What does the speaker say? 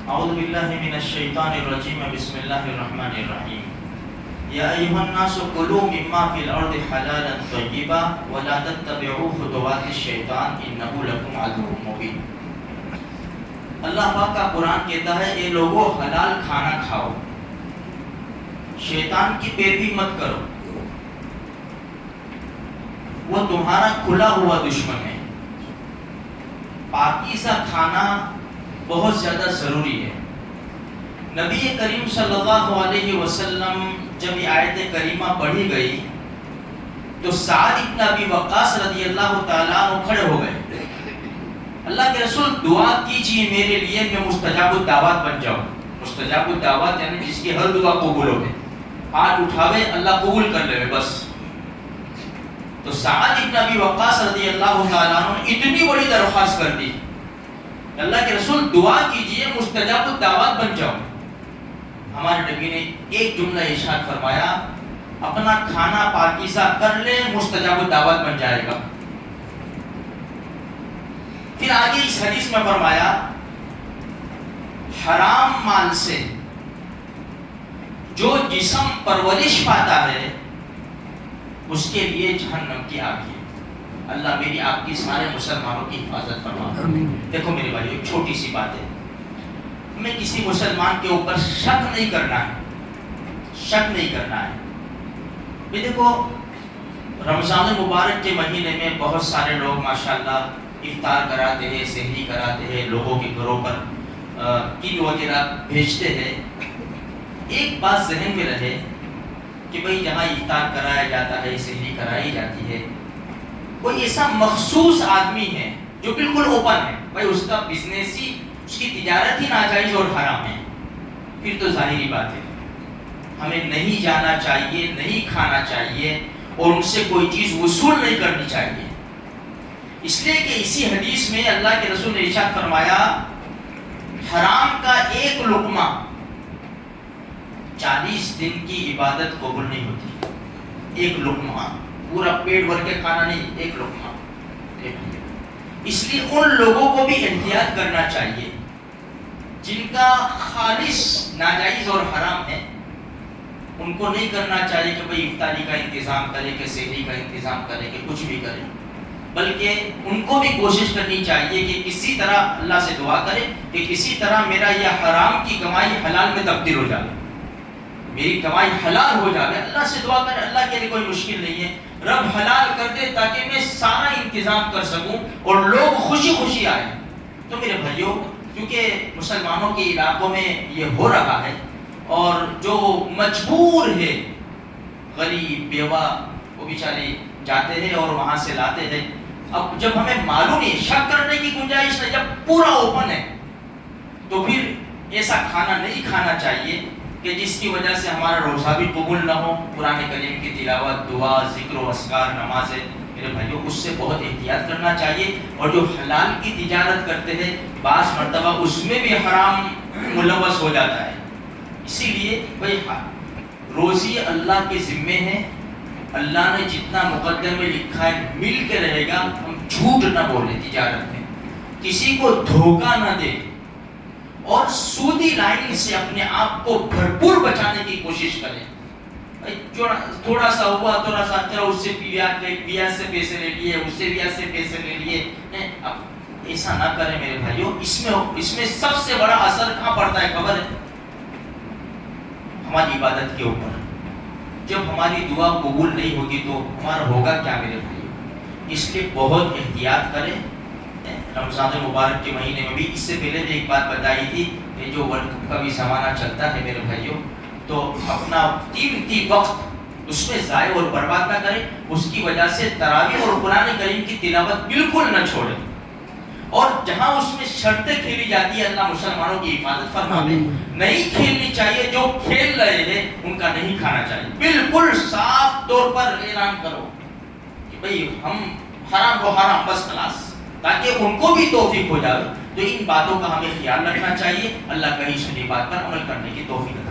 اعوذ باللہ من الشیطان الرجیم بسم اللہ الرحمن الرحیم یا ایھا الناس کلوا مما فی الارض حلالا طیبا ولا تتبعوا خطوات الشیطان انہ لکم عدو مبین۔ اللہ پاک کا قرآن کہتا ہے اے لوگو حلال کھانا کھاؤ، شیطان کی پیروی مت کرو، وہ تمہارا کھلا ہوا دشمن ہے۔ پاکیزہ کھانا بہت زیادہ ضروری ہے۔ نبی کریم صلی اللہ علیہ وسلم جب یہ آیت کریمہ پڑھی گئی تو سعد بن ابی وقاص رضی اللہ تعالیٰ عنہ کھڑے ہو گئے، اللہ کے رسول دعا کیجیے میرے لیے میں مستجاب الدعوات بن جاؤں۔ مستجاب الدعوات یعنی جس کی ہر دعا قبول ہو گئے، ہاتھ اٹھاوے اللہ قبول کر لے بس۔ تو سعد بن ابی وقاص رضی اللہ تعالیٰ عنہ نے اتنی بڑی درخواست کر دی، اللہ کے رسول دعا کیجئے مستجاب الدعوات بن جاؤ۔ ہمارے نبی نے ایک جملہ ارشاد فرمایا، اپنا کھانا پاکیزہ کر لے مستجاب الدعوات بن جائے گا۔ پھر آگے اس حدیث میں فرمایا، حرام مال سے جو جسم پرورش پاتا ہے اس کے لیے جہنم کی آگ ہے۔ اللہ میری آپ کی سارے مسلمانوں کی حفاظت فرما۔ دیکھو میرے بھائی ایک چھوٹی سی بات ہے، ہمیں کسی مسلمان کے اوپر شک نہیں کرنا ہے، شک نہیں کرنا ہے۔ بھی دیکھو رمضان مبارک کے مہینے میں بہت سارے لوگ ماشاءاللہ افطار کراتے ہیں، سحری کراتے ہیں، لوگوں کے گھروں پر کیٹ وغیرہ بھیجتے ہیں۔ ایک بات ذہن میں رہے کہ بھئی جہاں افطار کرایا جاتا ہے، سحری کرائی جاتی ہے، کوئی ایسا مخصوص آدمی ہے جو بالکل اوپن ہے، بھئی اس کا بزنس ہی، اس کی تجارت ہی ناجائز اور حرام ہے، پھر تو ظاہری بات ہے ہمیں نہیں جانا چاہیے، نہیں کھانا چاہیے اور ان سے کوئی چیز وصول نہیں کرنی چاہیے۔ اس لیے کہ اسی حدیث میں اللہ کے رسول نے ارشاد فرمایا، حرام کا ایک لقمہ 40 دن کی عبادت قبول نہیں ہوتی۔ ایک لقمہ، پورا پیٹ بھر کے کھانا نہیں، ایک لقمہ۔ اس لیے ان لوگوں کو بھی احتیاط کرنا چاہیے جن کا خالص ناجائز اور حرام ہے، ان کو نہیں کرنا چاہیے کہ بھئی افطاری کا انتظام کرے، کہ سحری کا انتظام کرے، کہ کچھ بھی کرے، بلکہ ان کو بھی کوشش کرنی چاہیے کہ کسی طرح اللہ سے دعا کرے کہ کسی طرح میرا یہ حرام کی کمائی حلال میں تبدیل ہو جائے، میری کمائی حلال ہو جائے۔ اللہ سے دعا کرے، اللہ کے لیے کوئی مشکل نہیں ہے، رب حلال کر دے تاکہ میں سارا انتظام کر سکوں اور لوگ خوشی خوشی آئیں۔ تو میرے بھائیوں، کیونکہ مسلمانوں کے علاقوں میں یہ ہو رہا ہے اور جو مجبور ہے، غریب بیوہ، وہ بیچارے جاتے ہیں اور وہاں سے لاتے ہیں۔ اب جب ہمیں معلوم ہے، شک کرنے کی گنجائش نہیں، جب پورا اوپن ہے تو پھر ایسا کھانا نہیں کھانا چاہیے کہ جس کی وجہ سے ہمارا روزہ بھی قبول نہ ہو، قرآن کریم کی تلاوت، دعا، ذکر و اذکار، نمازیں۔ میرے بھائیوں اس سے بہت احتیاط کرنا چاہیے، اور جو حلال کی تجارت کرتے ہیں بعض مرتبہ اس میں بھی حرام ملوث ہو جاتا ہے۔ اسی لیے بھائی روزی اللہ کے ذمے ہے، اللہ نے جتنا مقدر میں لکھا ہے مل کے رہے گا۔ ہم جھوٹ نہ بولیں تجارت میں، کسی کو دھوکہ نہ دے اور سودی لائن سے اپنے آپ کو بھرپور بچانے کی کوشش کریں۔ تھوڑا سا ہوا، تھوڑا سا چلو اس سے بیاج سے پیسے لے لیے، اس سے بیاج سے پیسے لے لیے، اب ایسا نہ کریں میرے بھائیوں۔ اس میں سب سے بڑا اثر کہاں پڑتا ہے خبر ہے؟ ہماری عبادت کے اوپر۔ جب ہماری دعا قبول نہیں ہوگی تو ہمارا ہوگا کیا میرے بھائیوں؟ اس لیے بہت احتیاط کریں۔ رمضان مبارک کے مہینے میں بھی، اس سے پہلے بھی ایک بات بتائی تھی کہ جو ورلڈ کپ کا بھی زمانہ چلتا ہے میرے بھائیوں، تو اپنا قیمتی وقت اس میں ضائع اور برباد نہ کریں۔ اس کی وجہ سے تراویح اور قرآن کریم کی تلاوت بالکل نہ چھوڑیں، اور جہاں اس میں شرطیں کھیلی جاتی ہے اللہ مسلمانوں کی حفاظت فرمائے، نہیں کھیلنی چاہیے۔ جو کھیل رہے ہیں ان کا نہیں کھانا چاہیے۔ بالکل صاف طور پر اعلان کرو کہ بھئی ہم حرام کو حرام، بس خلاص، تاکہ ان کو بھی توفیق ہو جائے۔ تو ان باتوں کا ہمیں خیال رکھنا چاہیے۔ اللہ کہیں سنی بات پر عمل کرنے کی توفیق